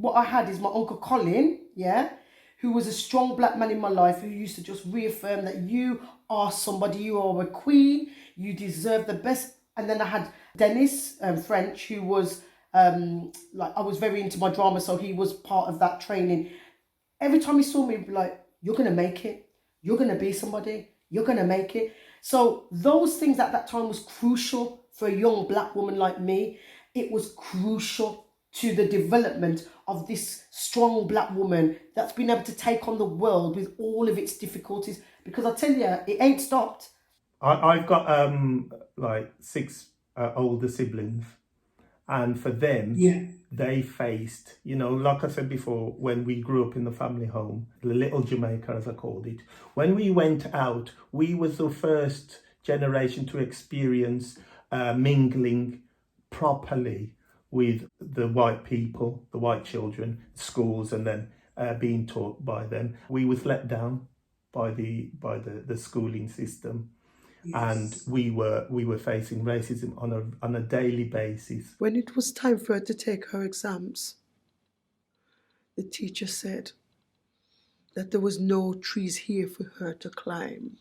what I had is my Uncle Colin, yeah, who was a strong black man in my life, who used to just reaffirm that you are somebody, you are a queen, you deserve the best. And then I had Dennis French, who was like, I was very into my drama, so he was part of that training. Every time he saw me, he'd be like, you're going to make it. You're going to be somebody. You're going to make it. So those things at that time was crucial for a young black woman like me. It was crucial to the development of this strong black woman that's been able to take on the world with all of its difficulties. Because I tell you, it ain't stopped. I've got like 6 older siblings, and for them, they faced, you know, like I said before, when we grew up in the family home, the little Jamaica, as I called it, when we went out, we was the first generation to experience mingling properly with the white people, the white children, schools, and then being taught by them. We was let down by the schooling system. Yes. And we were facing racism on a daily basis. When it was time for her to take her exams, the teacher said that there was no trees here for her to climb,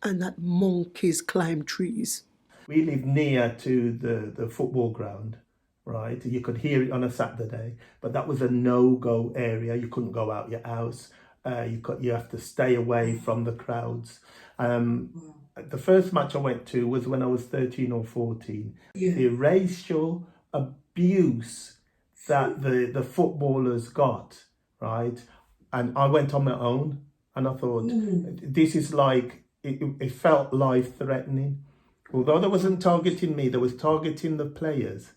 and that monkeys climb trees. We lived near to the football ground, right? You could hear it on a Saturday, but that was a no-go area. You couldn't go out your house. You have to stay away from the crowds. The first match I went to was when I was 13 or 14. Yeah. The racial abuse that the footballers got, right? And I went on my own, and I thought, this is like, it felt life-threatening. Although they wasn't targeting me, they was targeting the players.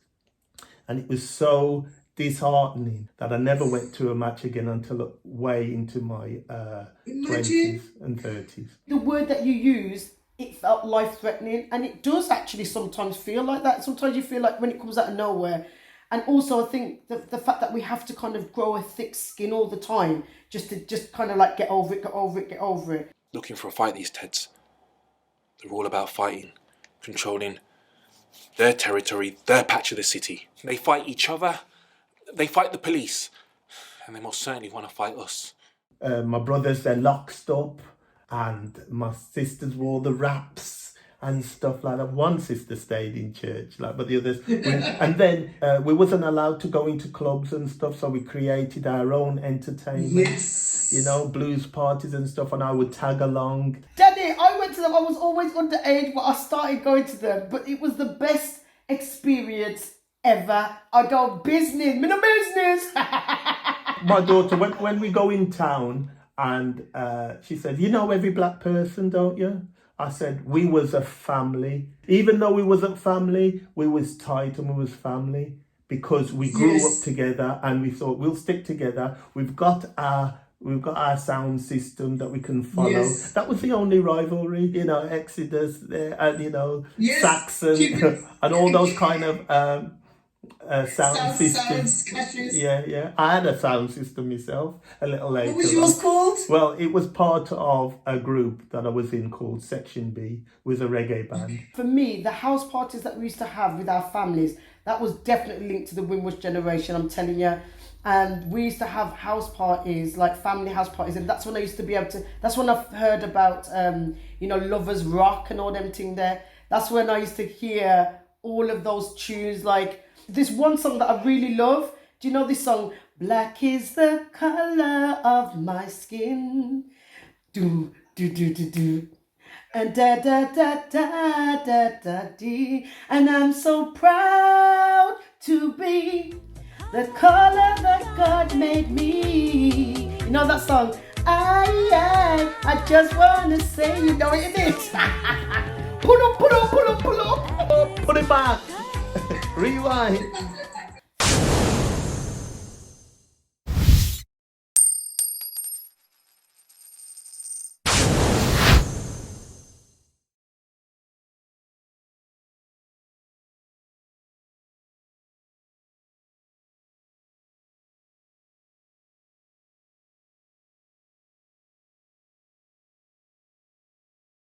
And it was so disheartening that I never went to a match again until way into my 20s and 30s. The word that you used, it felt life-threatening, and it does actually sometimes feel like that. Sometimes you feel like when it comes out of nowhere. And also I think the fact that we have to kind of grow a thick skin all the time just to kind of like get over it. Looking for a fight, these Teds. They're all about fighting, controlling their territory, their patch of the city. They fight each other, they fight the police, and they most certainly want to fight us. My brothers, they're locked up, and my sisters wore the wraps and stuff like that. One sister stayed in church, but the others... and then we wasn't allowed to go into clubs and stuff, so we created our own entertainment. Yes. You know, blues parties and stuff, and I would tag along. Daddy, I went to them. I was always underage, but I started going to them. But it was the best experience ever. I go business, no business. My daughter, when we go in town, and she said, you know every black person, don't you? I said, we was a family. Even though we wasn't family, we was tight and we was family, because we grew up together, and we thought we'll stick together. We've got our sound system that we can follow. Yes. That was the only rivalry, you know, Exodus and, you know, Saxon and all those kind of sound systems. Yeah. I had a sound system myself a little later. What was yours called? Well, it was part of a group that I was in called Section B, with a reggae band. For me, the house parties that we used to have with our families, that was definitely linked to the Windrush Generation, I'm telling you. And we used to have house parties, like family house parties, and that's when I used to be able to, that's when I heard about, you know, Lovers Rock and all them thing there. That's when I used to hear all of those tunes, like this one song that I really love. Do you know this song? Black is the color of my skin. Do, do, do, do, do. And da, da, da, da, da, da, dee. And I'm so proud to be the color that God made me. You know that song? I just wanna say, you know it, innit? Pull up. Put it back. Rewind.